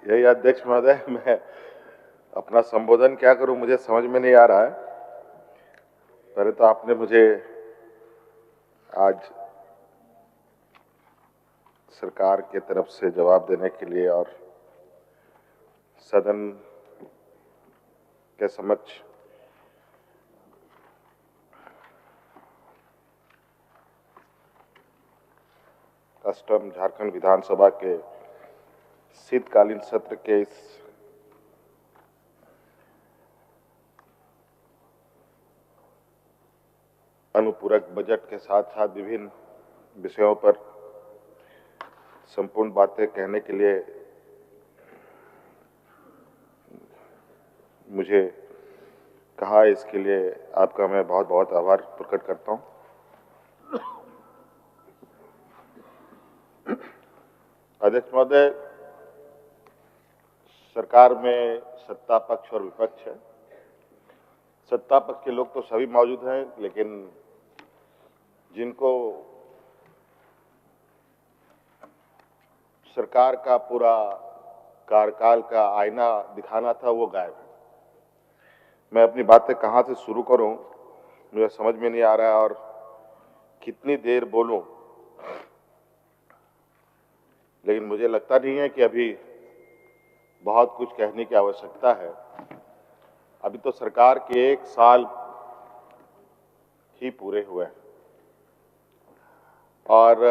यही अध्यक्ष महोदय, मैं अपना संबोधन क्या करूं मुझे समझ में नहीं आ रहा है। पहले तो आपने मुझे आज सरकार के तरफ से जवाब देने के लिए और सदन के समक्ष कस्टम झारखंड विधानसभा के शीतकालीन सत्र के इस अनुपूरक बजट के साथ साथ विभिन्न विषयों पर संपूर्ण बातें कहने के लिए मुझे कहा, इसके लिए आपका मैं बहुत बहुत आभार प्रकट करता हूं। अध्यक्ष महोदय, सरकार में सत्ता पक्ष और विपक्ष है। सत्ता पक्ष के लोग तो सभी मौजूद हैं, लेकिन जिनको सरकार का पूरा कार्यकाल का आईना दिखाना था वो गायब है। मैं अपनी बातें कहां से शुरू करूं मुझे समझ में नहीं आ रहा है और कितनी देर बोलूं, लेकिन मुझे लगता नहीं है कि अभी बहुत कुछ कहने की आवश्यकता है। अभी तो सरकार के 1 साल ही पूरे हुए हैं और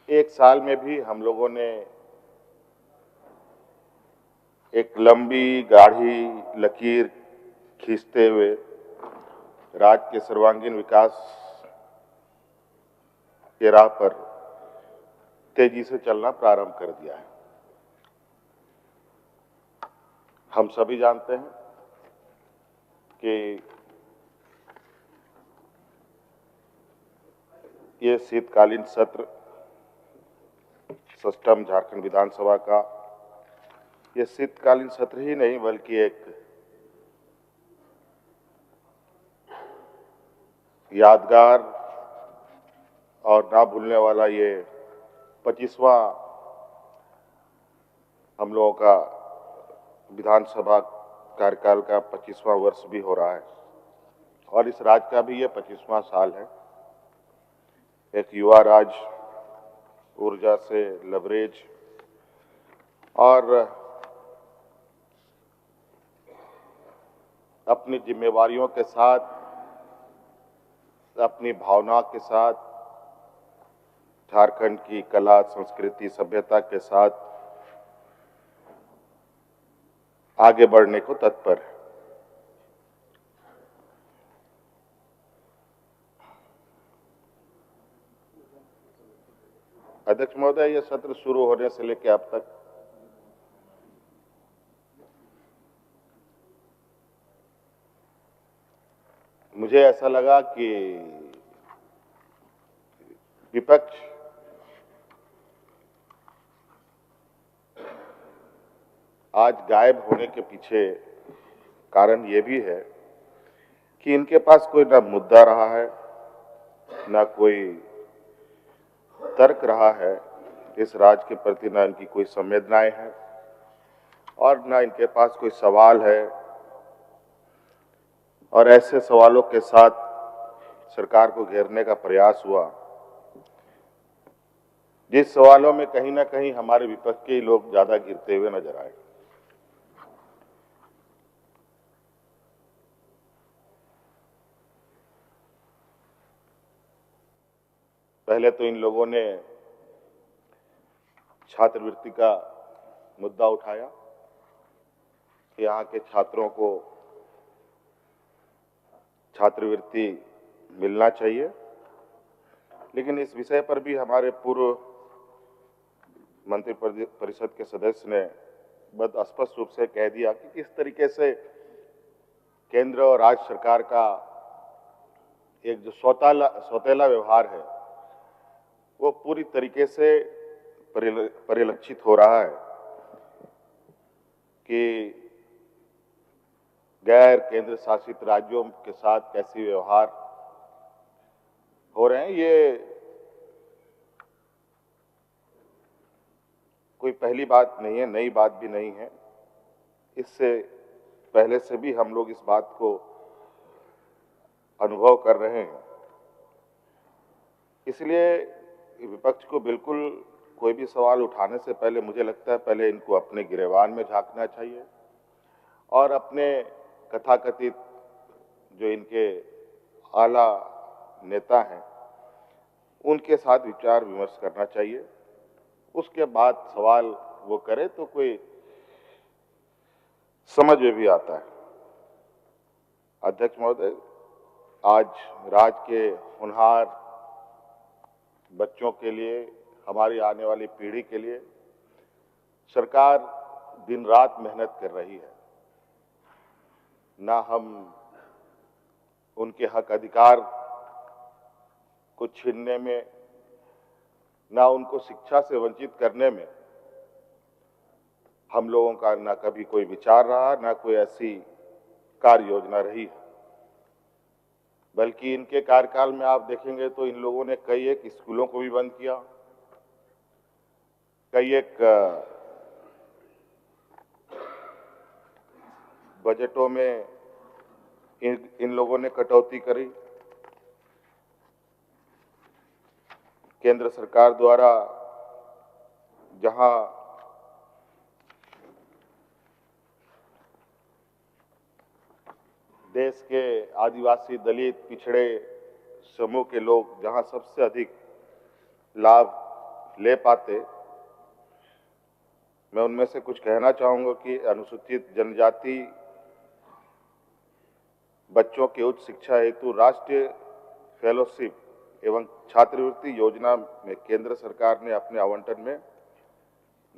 1 साल में भी हम लोगों ने एक लंबी गाढ़ी लकीर खींचते हुए राज्य के सर्वांगीण विकास के राह पर तेजी से चलना प्रारंभ कर दिया है। हम सभी जानते हैं कि ये शीतकालीन सत्र कस्टम झारखंड विधानसभा का ये शीतकालीन सत्र ही नहीं बल्कि एक यादगार और ना भूलने वाला ये 25वां हम लोगों का विधानसभा कार्यकाल का 25वां वर्ष भी हो रहा है और इस राज्य का भी ये 25वां साल है। एक युवा राज्य, ऊर्जा से लवरेज और अपनी जिम्मेवारियों के साथ, अपनी भावना के साथ, झारखंड की कला, संस्कृति, सभ्यता के साथ आगे बढ़ने को तत्पर है। अध्यक्ष महोदय, यह सत्र शुरू होने से लेकर अब तक मुझे ऐसा लगा कि विपक्ष आज गायब होने के पीछे कारण ये भी है कि इनके पास कोई ना मुद्दा रहा है, ना कोई तर्क रहा है इस राज्य के प्रति, ना इनकी कोई संवेदनाएं हैं और ना इनके पास कोई सवाल है। और ऐसे सवालों के साथ सरकार को घेरने का प्रयास हुआ जिस सवालों में कहीं ना कहीं हमारे विपक्ष के ही लोग ज्यादा गिरते हुए नजर आए। पहले तो इन लोगों ने छात्रवृत्ति का मुद्दा उठाया कि यहाँ के छात्रों को छात्रवृत्ति मिलना चाहिए, लेकिन इस विषय पर भी हमारे पूर्व मंत्री परिषद के सदस्य ने बहुत स्पष्ट रूप से कह दिया कि किस तरीके से केंद्र और राज्य सरकार का एक जो सौतेला व्यवहार है वो पूरी तरीके से परिलक्षित हो रहा है कि गैर केंद्र शासित राज्यों के साथ कैसी व्यवहार हो रहे हैं। ये कोई पहली बात नहीं है, नई बात भी नहीं है। इससे पहले से भी हम लोग इस बात को अनुभव कर रहे हैं। इसलिए विपक्ष को बिल्कुल कोई भी सवाल उठाने से पहले मुझे लगता है पहले इनको अपने गिरेबान में झांकना चाहिए और अपने कथाकथित जो इनके आला नेता हैं उनके साथ विचार विमर्श करना चाहिए। उसके बाद सवाल वो करे तो कोई समझ में भी आता है। अध्यक्ष महोदय, आज राज्य के होनहार बच्चों के लिए, हमारी आने वाली पीढ़ी के लिए सरकार दिन रात मेहनत कर रही है। ना हम उनके हक अधिकार को छीनने में, ना उनको शिक्षा से वंचित करने में हम लोगों का ना कभी कोई विचार रहा, ना कोई ऐसी कार्य योजना रही है। बल्कि इनके कार्यकाल में आप देखेंगे तो इन लोगों ने कई एक स्कूलों को भी बंद किया, कई एक बजटों में इन लोगों ने कटौती करी। केंद्र सरकार द्वारा जहां देश के आदिवासी, दलित, पिछड़े समूह के लोग जहां सबसे अधिक लाभ ले पाते, मैं उनमें से कुछ कहना चाहूंगा कि अनुसूचित जनजाति बच्चों की उच्च शिक्षा हेतु राष्ट्रीय फेलोशिप एवं छात्रवृत्ति योजना में केंद्र सरकार ने अपने आवंटन में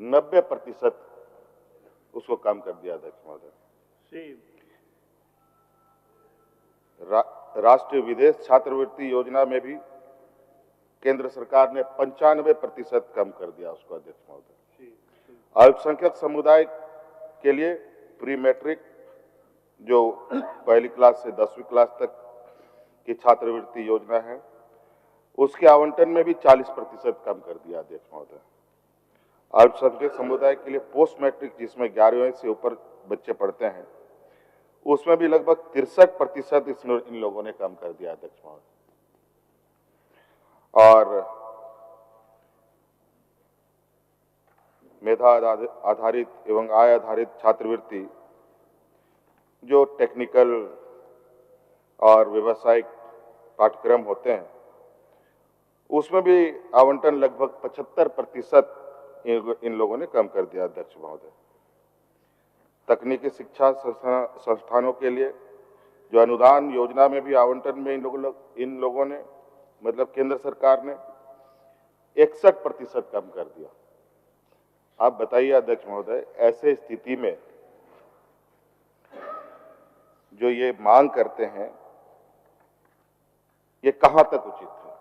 90% उसको कम कर दिया। अध्यक्ष महोदय, राष्ट्रीय विदेश छात्रवृत्ति योजना में भी केंद्र सरकार ने 95% कम कर दिया उसको। अध्यक्ष महोदय, अल्पसंख्यक समुदाय के लिए प्री मैट्रिक जो पहली क्लास से 10वीं क्लास तक की छात्रवृत्ति योजना है, उसके आवंटन में भी 40% कम कर दिया। अध्यक्ष महोदय, अल्पसंख्यक समुदाय के लिए पोस्ट मैट्रिक, जिसमें 11वीं से ऊपर बच्चे पढ़ते हैं, उसमें भी लगभग 63% इन लोगों ने कम कर दिया। अध्यक्ष महोदय, और मेधा आधारित एवं आय आधारित छात्रवृत्ति जो टेक्निकल और व्यावसायिक पाठ्यक्रम होते हैं, उसमें भी आवंटन लगभग 75% इन लोगों ने कम कर दिया। अध्यक्ष महोदय, तकनीकी शिक्षा संस्थानों के लिए जो अनुदान योजना में भी आवंटन में इन लोगों ने मतलब केंद्र सरकार ने 61% कम कर दिया। आप बताइए अध्यक्ष महोदय, ऐसे स्थिति में जो ये मांग करते हैं, ये कहां तक उचित है?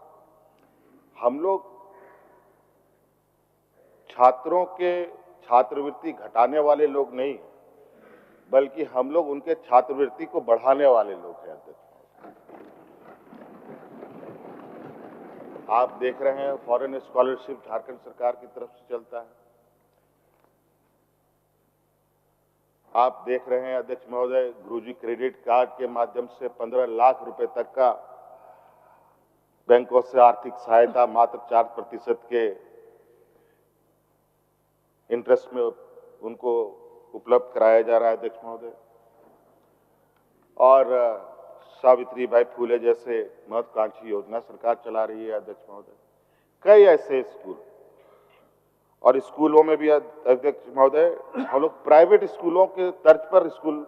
हम लोग छात्रों के छात्रवृत्ति घटाने वाले लोग नहीं, बल्कि हम लोग उनके छात्रवृत्ति को बढ़ाने वाले लोग हैं। अध्यक्ष, आप देख रहे हैं फॉरेन स्कॉलरशिप झारखंड सरकार की तरफ से चलता है। आप देख रहे हैं अध्यक्ष महोदय, गुरुजी क्रेडिट कार्ड के माध्यम से 15 लाख रुपए तक का बैंकों से आर्थिक सहायता मात्र 4% के इंटरेस्ट में उनको उपलब्ध कराया जा रहा है। अध्यक्ष महोदय, और सावित्रीबाई फूले जैसे महत्वाकांक्षी योजना सरकार चला रही है। अध्यक्ष महोदय, कई ऐसे स्कूल, और स्कूलों में भी अध्यक्ष महोदय हम लोग प्राइवेट स्कूलों के तर्ज पर स्कूल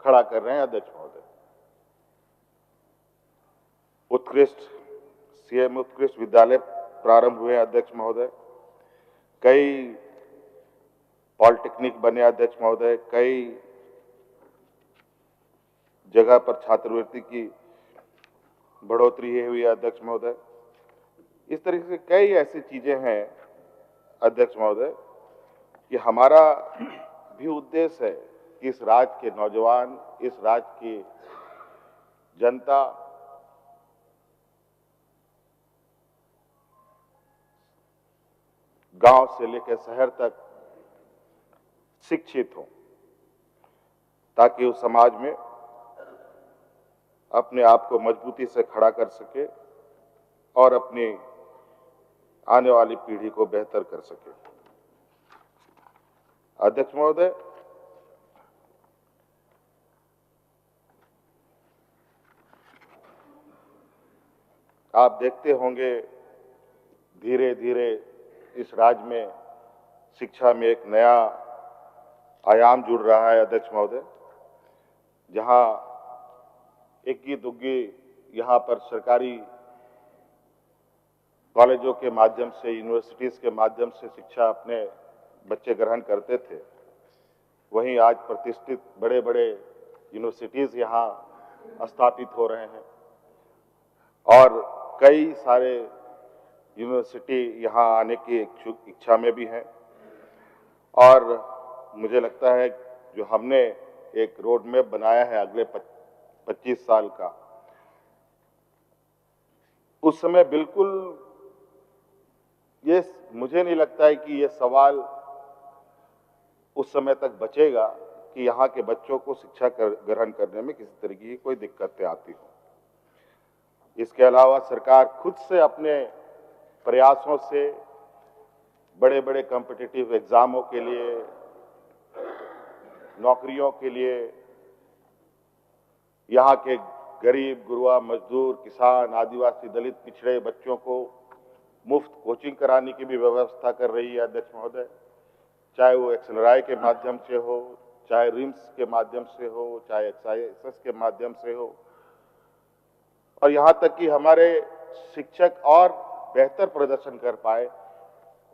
खड़ा कर रहे हैं। अध्यक्ष महोदय, सीएम उत्कृष्ट विद्यालय प्रारंभ हुए। अध्यक्ष महोदय, कई पॉलिटेक्निक बने। अध्यक्ष महोदय, कई जगह पर छात्रवृत्ति की बढ़ोतरी हुई। अध्यक्ष महोदय, इस तरीके से कई ऐसी चीजें हैं अध्यक्ष महोदय कि हमारा भी उद्देश्य है कि इस राज्य के नौजवान, इस राज्य की जनता गांव से लेकर शहर तक शिक्षित हों, ताकि उस समाज में अपने आप को मजबूती से खड़ा कर सके और अपनी आने वाली पीढ़ी को बेहतर कर सके। अध्यक्ष महोदय, आप देखते होंगे धीरे धीरे इस राज्य में शिक्षा में एक नया आयाम जुड़ रहा है। अध्यक्ष महोदय, जहां इक्की दुग्गी यहाँ पर सरकारी कॉलेजों के माध्यम से, यूनिवर्सिटीज के माध्यम से शिक्षा अपने बच्चे ग्रहण करते थे, वहीं आज प्रतिष्ठित बड़े बड़े यूनिवर्सिटीज यहाँ स्थापित हो रहे हैं और कई सारे यूनिवर्सिटी यहाँ आने की इच्छा में भी हैं। और मुझे लगता है जो हमने एक रोड मैप बनाया है अगले 25 साल का, उस समय बिल्कुल ये मुझे नहीं लगता है कि ये सवाल उस समय तक बचेगा कि यहाँ के बच्चों को शिक्षा ग्रहण करने में किसी तरीके की कोई दिक्कतें आती हो। इसके अलावा सरकार खुद से अपने प्रयासों से बड़े बड़े कॉम्पिटिटिव एग्जामों के लिए, नौकरियों के लिए यहाँ के गरीब, गुरबा, मजदूर, किसान, आदिवासी, दलित, पिछड़े बच्चों को मुफ्त कोचिंग कराने की भी व्यवस्था कर रही है। अध्यक्ष महोदय, चाहे वो एक्सएलआरआई के माध्यम से हो, चाहे रिम्स के माध्यम से हो, चाहे एक्सआईएसएस के माध्यम से हो, और यहाँ तक कि हमारे शिक्षक और बेहतर प्रदर्शन कर पाए,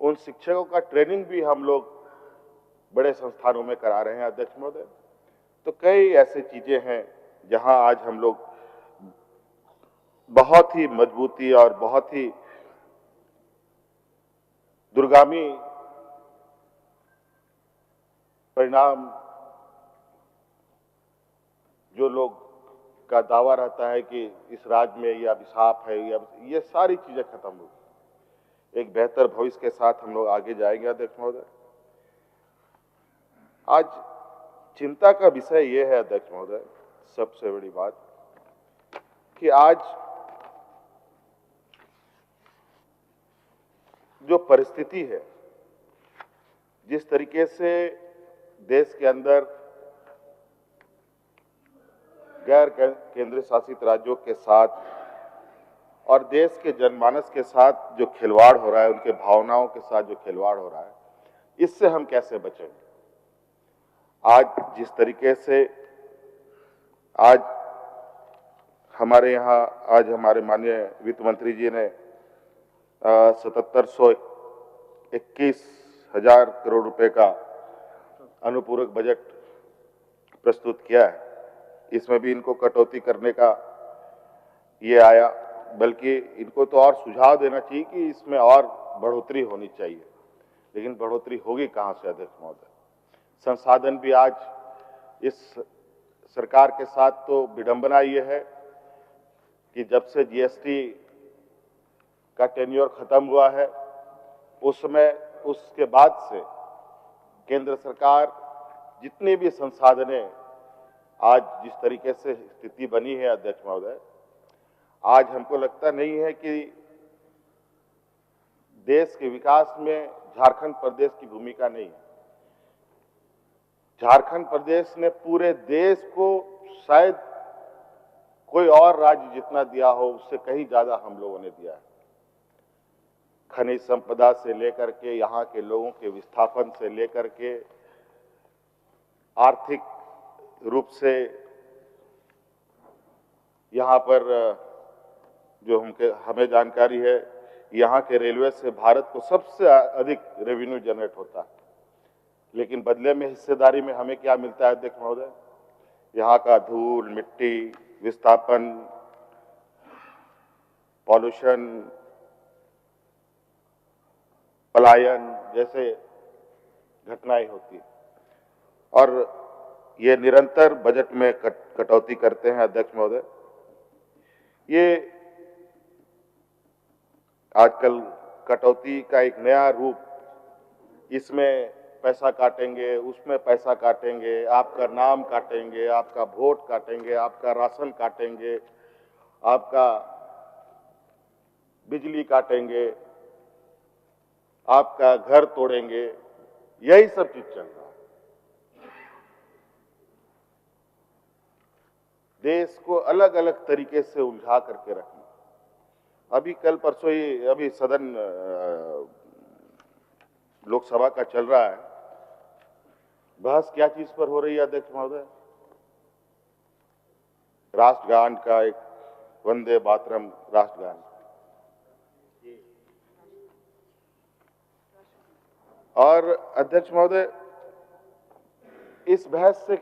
उन शिक्षकों का ट्रेनिंग भी हम लोग बड़े संस्थानों में करा रहे हैं। अध्यक्ष महोदय, तो कई ऐसी चीजें हैं जहां आज हम लोग बहुत ही मजबूती और बहुत ही दूरगामी परिणाम, जो लोग का दावा रहता है कि इस राज्य में यह अभिशाप है, ये सारी चीजें खत्म होगी। एक बेहतर भविष्य के साथ हम लोग आगे जाएंगे। अध्यक्ष महोदय, आज चिंता का विषय यह है अध्यक्ष महोदय, सबसे बड़ी बात कि आज जो परिस्थिति है, जिस तरीके से देश के अंदर गैर केंद्र शासित राज्यों के साथ और देश के जनमानस के साथ जो खिलवाड़ हो रहा है, उनके भावनाओं के साथ जो खिलवाड़ हो रहा है, इससे हम कैसे बचेंगे। आज जिस तरीके से आज हमारे यहाँ, आज हमारे माननीय वित्त मंत्री जी ने 7,721,000 करोड़ रुपए का अनुपूरक बजट प्रस्तुत किया है, इसमें भी इनको कटौती करने का ये आया, बल्कि इनको तो और सुझाव देना चाहिए कि इसमें और बढ़ोतरी होनी चाहिए, लेकिन बढ़ोतरी होगी कहां से। अध्यक्ष महोदय, संसाधन भी आज इस सरकार के साथ तो विडंबना ये है कि जब से जीएसटी का टेन्योर खत्म हुआ है, उसके बाद से केंद्र सरकार जितने भी संसाधने, आज जिस तरीके से स्थिति बनी है अध्यक्ष महोदय, आज हमको लगता नहीं है कि देश के विकास में झारखंड प्रदेश की भूमिका नहीं है। झारखंड प्रदेश ने पूरे देश को शायद कोई और राज्य जितना दिया हो, उससे कहीं ज्यादा हम लोगों ने दिया है। खनिज संपदा से लेकर के, यहाँ के लोगों के विस्थापन से लेकर के, आर्थिक रूप से यहाँ पर जो हमें जानकारी है, यहाँ के रेलवे से भारत को सबसे अधिक रेवेन्यू जनरेट होता है, लेकिन बदले में हिस्सेदारी में हमें क्या मिलता है अध्यक्ष महोदय? यहाँ का धूल, मिट्टी, विस्थापन, पॉल्यूशन, पलायन जैसे घटनाएं होती है, और ये निरंतर बजट में कटौती करते हैं अध्यक्ष महोदय। ये आजकल कटौती का एक नया रूप इसमें पैसा काटेंगे, उसमें पैसा काटेंगे, आपका नाम काटेंगे, आपका वोट काटेंगे, आपका राशन काटेंगे, आपका बिजली काटेंगे, आपका घर तोड़ेंगे, यही सब चीज चल रहा है। देश को अलग अलग तरीके से उलझा करके रखना। अभी कल परसों ही अभी सदन लोकसभा का चल रहा है, बहस क्या चीज पर हो रही है अध्यक्ष महोदय? राष्ट्रगान का, एक वंदे मातरम राष्ट्रगान। और अध्यक्ष महोदय, इस बहस से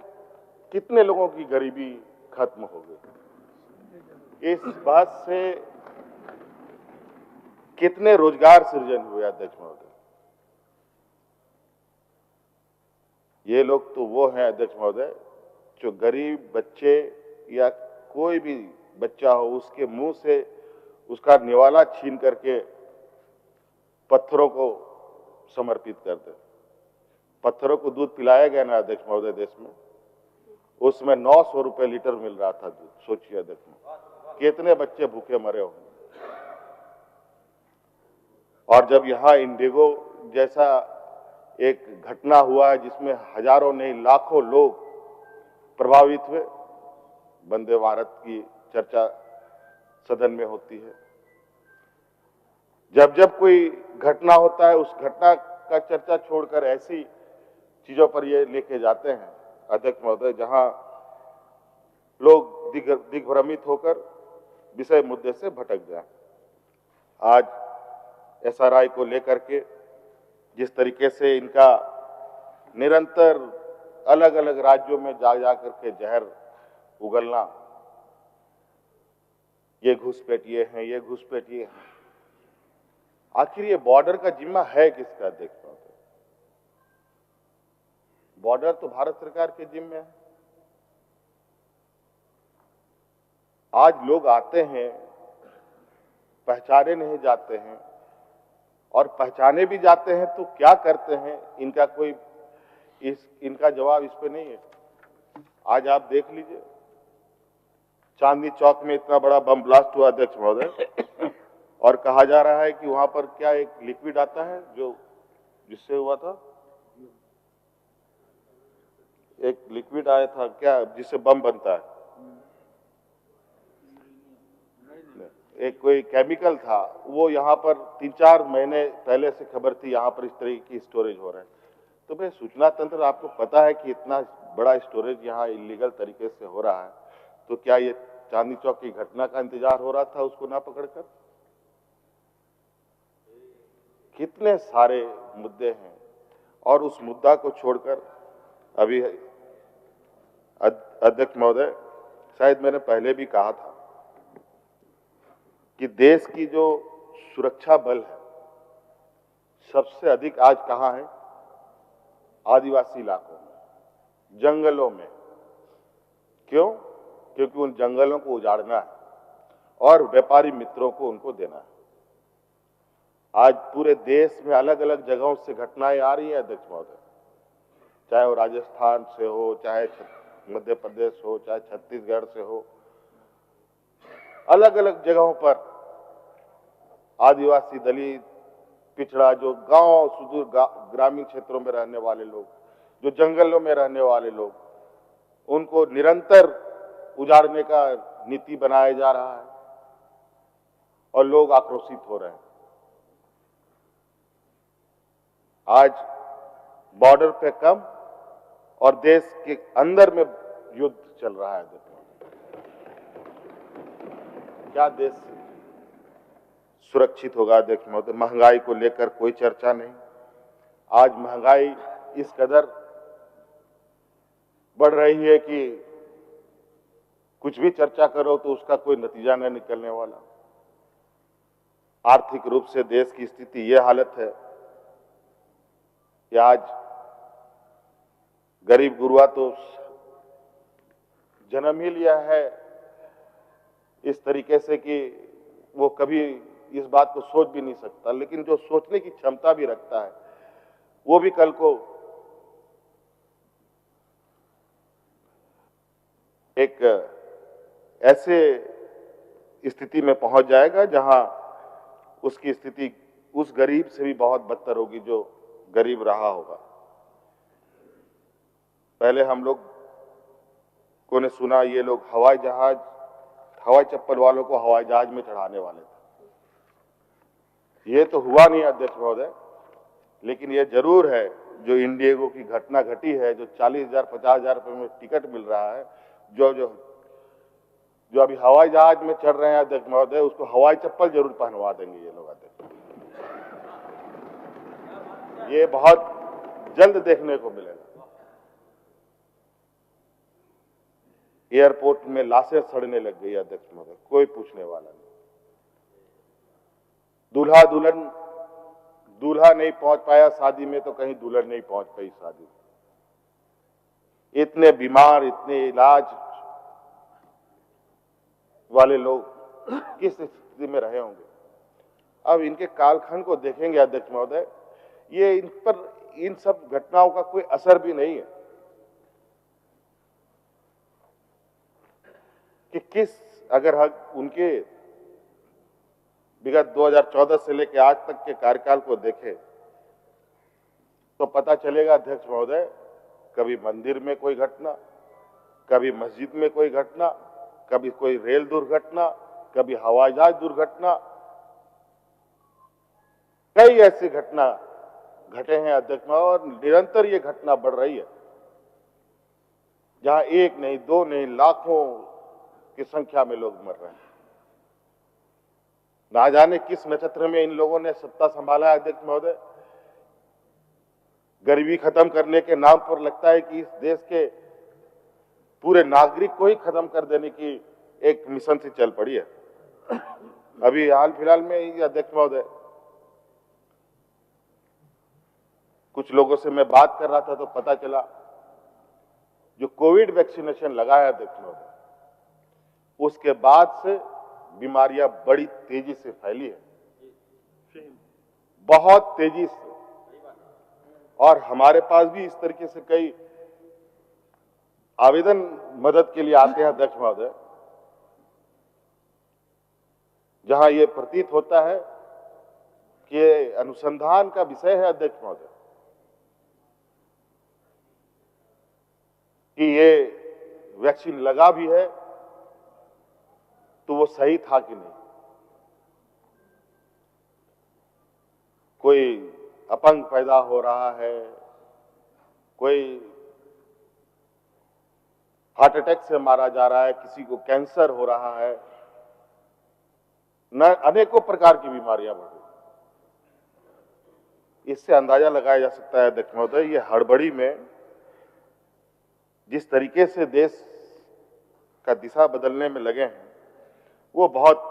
कितने लोगों की गरीबी खत्म हो गई? इस बात से कितने रोजगार सृजन हुए अध्यक्ष महोदय? ये लोग तो वो हैं अध्यक्ष महोदय जो गरीब बच्चे या कोई भी बच्चा हो उसके मुंह से उसका निवाला छीन करके पत्थरों को समर्पित कर दे। पत्थरों को दूध पिलाया गया ना अध्यक्ष महोदय देश में, उसमें 900 रुपए लीटर मिल रहा था दूध। सोचिए अध्यक्ष महोदय, कितने बच्चे भूखे मरे होंगे। और जब यहां इंडिगो जैसा एक घटना हुआ है जिसमें हजारों नहीं लाखों लोग प्रभावित हुए, वंदे भारत की चर्चा सदन में होती है। जब जब कोई घटना होता है उस घटना का चर्चा छोड़कर ऐसी चीजों पर ये लेके जाते हैं अध्यक्ष महोदय जहां लोग दिग्भ्रमित होकर विषय मुद्दे से भटक जाए। आज एसआरआई को लेकर के जिस तरीके से इनका निरंतर अलग अलग राज्यों में जा करके जहर उगलना, ये घुसपैठिए हैं, ये घुसपैठिए हैं। आखिर ये बॉर्डर का जिम्मा है किसका अध्यक्ष महोदय? बॉर्डर तो भारत सरकार के जिम्मे है। आज लोग आते हैं, पहचाने नहीं जाते हैं, और पहचाने भी जाते हैं तो क्या करते हैं इनका कोई इनका जवाब इस पे नहीं है। आज आप देख लीजिए, चांदनी चौक में इतना बड़ा बम ब्लास्ट हुआ अध्यक्ष महोदय, और कहा जा रहा है कि वहां पर क्या एक लिक्विड आता है जो जिससे हुआ था, एक लिक्विड आया था क्या जिससे बम बनता है, एक कोई केमिकल था, वो यहाँ पर 3-4 महीने पहले से खबर थी यहाँ पर इस तरह की स्टोरेज हो रहा है। तो भाई सूचना तंत्र आपको पता है कि इतना बड़ा स्टोरेज यहाँ इलीगल तरीके से हो रहा है, तो क्या ये चांदनी चौक की घटना का इंतजार हो रहा था उसको ना पकड़कर? कितने सारे मुद्दे हैं, और उस मुद्दा को छोड़कर अभी अध्यक्ष महोदय, शायद मैंने पहले भी कहा था कि देश की जो सुरक्षा बल है सबसे अधिक आज कहां है? आदिवासी इलाकों में, जंगलों में। क्यों? क्योंकि उन जंगलों को उजाड़ना है और व्यापारी मित्रों को उनको देना है। आज पूरे देश में अलग अलग जगहों से घटनाएं आ रही हैं अध्यक्ष महोदय, चाहे वो राजस्थान से हो, चाहे मध्य प्रदेश हो, चाहे छत्तीसगढ़ से हो, अलग अलग जगहों पर आदिवासी, दलित, पिछड़ा, जो गांव सुदूर ग्रामीण क्षेत्रों में रहने वाले लोग, जो जंगलों में रहने वाले लोग, उनको निरंतर उजाड़ने का नीति बनाया जा रहा है और लोग आक्रोशित हो रहे हैं। आज बॉर्डर पे कम और देश के अंदर में युद्ध चल रहा है। क्या देश सुरक्षित होगा अध्यक्ष महोदय? महंगाई को लेकर कोई चर्चा नहीं। आज महंगाई इस कदर बढ़ रही है कि कुछ भी चर्चा करो तो उसका कोई नतीजा नहीं निकलने वाला। आर्थिक रूप से देश की स्थिति यह हालत है कि आज गरीब गुरुआ तो जन्म ही लिया है इस तरीके से कि वो कभी इस बात को सोच भी नहीं सकता, लेकिन जो सोचने की क्षमता भी रखता है वो भी कल को एक ऐसे स्थिति में पहुंच जाएगा जहां उसकी स्थिति उस गरीब से भी बहुत बदतर होगी जो गरीब रहा होगा। पहले हम लोग को ने सुना ये लोग हवाई चप्पल वालों को हवाई जहाज में चढ़ाने वाले थे। ये तो हुआ नहीं अध्यक्ष महोदय, लेकिन ये जरूर है जो इंडिगो की घटना घटी है, जो 40,000 50,000 रुपए में टिकट मिल रहा है, जो अभी हवाई जहाज में चढ़ रहे हैं अध्यक्ष महोदय, उसको हवाई चप्पल जरूर पहनवा देंगे ये लोग अध्यक्ष। ये बहुत जल्द देखने को मिलेगा। एयरपोर्ट में लाशें सड़ने लग गई अध्यक्ष महोदय, कोई पूछने वाला नहीं। दूल्हा नहीं पहुंच पाया शादी में, तो कहीं दुल्हन नहीं पहुंच पाई शादी में। इतने बीमार, इतने इलाज वाले लोग किस स्थिति में रहे होंगे। अब इनके कालखंड को देखेंगे अध्यक्ष महोदय, ये इन पर इन सब घटनाओं का कोई असर भी नहीं है कि अगर उनके विगत 2014 से लेकर आज तक के कार्यकाल को देखें तो पता चलेगा अध्यक्ष महोदय, कभी मंदिर में कोई घटना, कभी मस्जिद में कोई घटना, कभी कोई रेल दुर्घटना, कभी हवाई जहाज दुर्घटना, कई ऐसी घटना घटे हैं अध्यक्ष महोदय, और निरंतर ये घटना बढ़ रही है, जहां एक नहीं, दो नहीं, लाखों की संख्या में लोग मर रहे हैं। ना जाने किस नक्षत्र में इन लोगों ने सत्ता संभाला है अध्यक्ष महोदय। गरीबी खत्म करने के नाम पर लगता है कि इस देश के पूरे नागरिक को ही खत्म कर देने की एक मिशन से चल पड़ी है। अभी हाल फिलहाल में ही अध्यक्ष महोदय, कुछ लोगों से मैं बात कर रहा था तो पता चला जो कोविड वैक्सीनेशन लगा है अध्यक्ष महोदय, उसके बाद से बीमारियां बड़ी तेजी से फैली है, बहुत तेजी से। और हमारे पास भी इस तरीके से कई आवेदन मदद के लिए आते हैं अध्यक्ष महोदय, जहां ये प्रतीत होता है कि अनुसंधान का विषय है अध्यक्ष महोदय, कि ये वैक्सीन लगा भी है तो वो सही था कि नहीं। कोई अपंग पैदा हो रहा है, कोई हार्ट अटैक से मारा जा रहा है, किसी को कैंसर हो रहा है, न अनेकों प्रकार की बीमारियां बढ़ रही। इससे अंदाजा लगाया जा सकता है अध्यक्ष महोदय, ये हड़बड़ी में जिस तरीके से देश का दिशा बदलने में लगे हैं, वो बहुत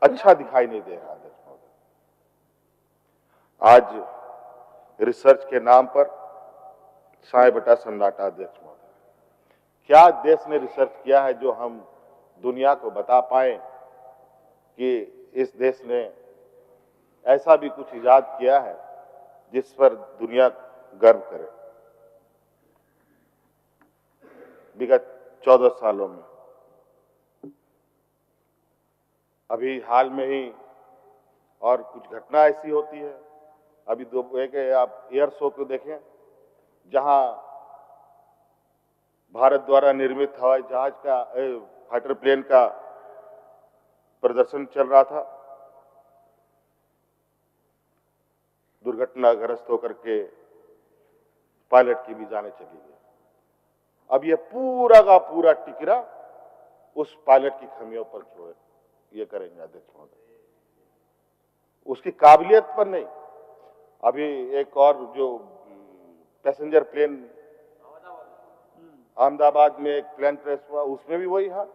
अच्छा दिखाई नहीं दे रहा अध्यक्ष महोदय। आज रिसर्च के नाम पर साए बटा सन्नाटा अध्यक्ष महोदय। क्या देश ने रिसर्च किया है जो हम दुनिया को बता पाए कि इस देश ने ऐसा भी कुछ इजाद किया है जिस पर दुनिया गर्व करे। विगत 14 सालों में, अभी हाल में ही और कुछ घटना ऐसी होती है। अभी आप एयर शो को देखें, जहां भारत द्वारा निर्मित हवाई जहाज का फाइटर प्लेन का प्रदर्शन चल रहा था, दुर्घटनाग्रस्त होकर के पायलट की भी जानें चली गई। अब ये पूरा का पूरा टिकरा उस पायलट की खामियों पर छोड़े ये करेंगे अध्यक्ष महोदय, उसकी काबिलियत पर नहीं। अभी एक और जो पैसेंजर प्लेन अहमदाबाद में एक प्लेन क्रैश हुआ, उसमें भी वही हाल।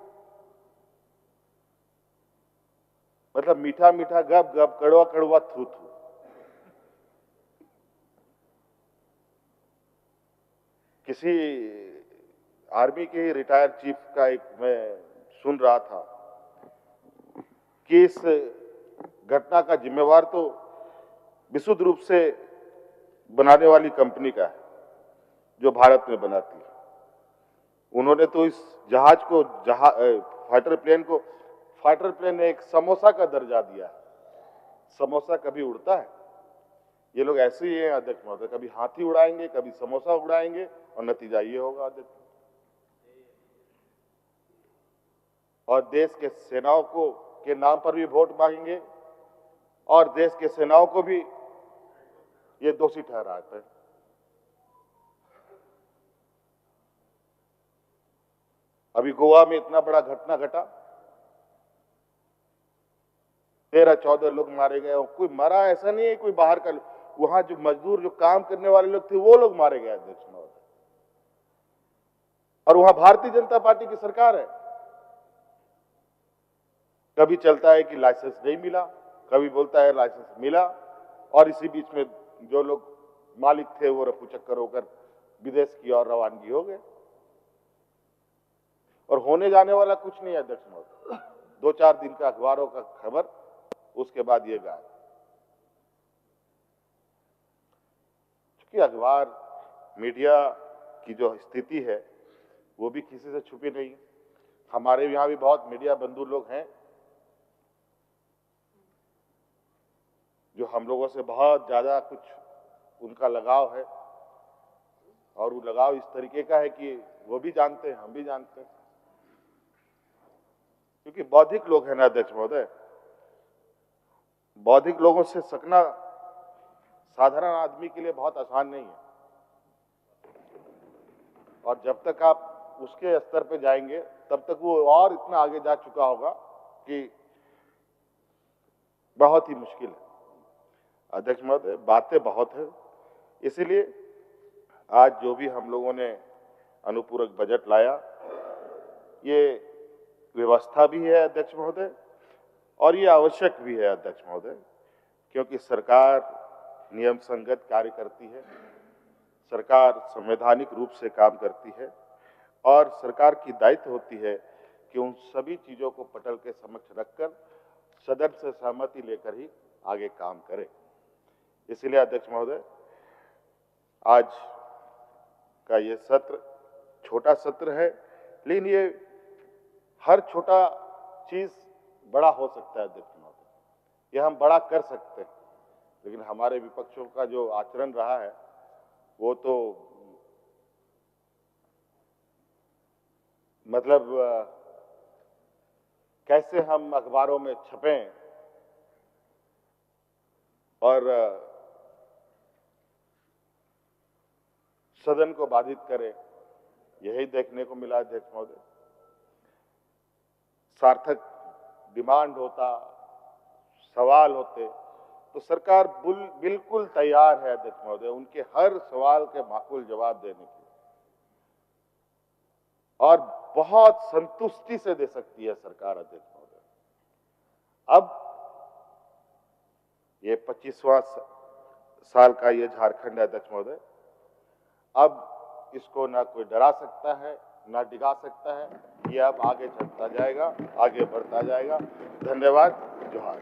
मतलब मीठा मीठा गप गप, कड़वा कड़वा थू थू। किसी आर्मी के रिटायर्ड चीफ का एक मैं सुन रहा था कि इस घटना का जिम्मेवार तो विशुद्ध रूप से बनाने वाली कंपनी का है, जो भारत में बनाती है। उन्होंने तो इस जहाज को फाइटर प्लेन ने एक समोसा का दर्जा दिया है। समोसा कभी उड़ता है? ये लोग ऐसे ही हैं अध्यक्ष महोदय, कभी हाथी उड़ाएंगे, कभी समोसा उड़ाएंगे, और नतीजा ये होगा अध्यक्ष। और देश के सेनाओं को के नाम पर भी वोट मांगेंगे और देश के सेनाओं को भी ये दोषी ठहराते हैं। अभी गोवा में इतना बड़ा घटना घटा, 13-14 लोग मारे गए। कोई मरा ऐसा नहीं है, कोई बाहर का, वहां जो मजदूर, जो काम करने वाले लोग थे, वो लोग मारे गए अध्यक्ष महोदय। और वहां भारतीय जनता पार्टी की सरकार है। कभी चलता है कि लाइसेंस नहीं मिला, कभी बोलता है लाइसेंस मिला, और इसी बीच में जो लोग मालिक थे वो रफू चक्कर होकर विदेश की ओर रवानगी हो गए। और होने जाने वाला कुछ नहीं है अध्यक्ष महोदय, 2-4 दिन का अखबारों का खबर, उसके बाद ये गायब। क्योंकि अखबार, मीडिया की जो स्थिति है वो भी किसी से छुपी नहीं। हमारे यहां भी बहुत मीडिया बंधु लोग हैं जो हम लोगों से बहुत ज्यादा कुछ उनका लगाव है, और वो लगाव इस तरीके का है कि वो भी जानते हैं, हम भी जानते हैं। क्योंकि बौद्धिक लोग हैं ना अध्यक्ष महोदय, बौद्धिक लोगों से सकना साधारण आदमी के लिए बहुत आसान नहीं है। और जब तक आप उसके स्तर पे जाएंगे तब तक वो और इतना आगे जा चुका होगा कि बहुत ही मुश्किल है। अध्यक्ष महोदय, बातें बहुत है, इसीलिए आज जो भी हम लोगों ने अनुपूरक बजट लाया, ये व्यवस्था भी है अध्यक्ष महोदय, और ये आवश्यक भी है अध्यक्ष महोदय, क्योंकि सरकार नियम संगत कार्य करती है, सरकार संवैधानिक रूप से काम करती है, और सरकार की दायित्व होती है कि उन सभी चीजों को पटल के समक्ष रखकर सदन से सहमति लेकर ही आगे काम करे। इसलिए अध्यक्ष महोदय, आज का ये सत्र छोटा सत्र है, लेकिन ये हर छोटा चीज बड़ा हो सकता है अध्यक्ष महोदय, ये हम बड़ा कर सकते हैं। लेकिन हमारे विपक्षों का जो आचरण रहा है वो तो मतलब कैसे हम अखबारों में छपें और सदन को बाधित करें, यही देखने को मिला अध्यक्ष महोदय। सार्थक डिमांड होता, सवाल होते, तो सरकार बिल्कुल तैयार है अध्यक्ष महोदय उनके हर सवाल के माकूल जवाब देने के लिए, और बहुत संतुष्टि से दे सकती है सरकार अध्यक्ष महोदय। अब ये 25वां साल का ये झारखंड है अध्यक्ष महोदय, अब इसको ना कोई डरा सकता है, ना डिगा सकता है। ये अब आगे चलता जाएगा, आगे बढ़ता जाएगा। धन्यवाद। जोहार।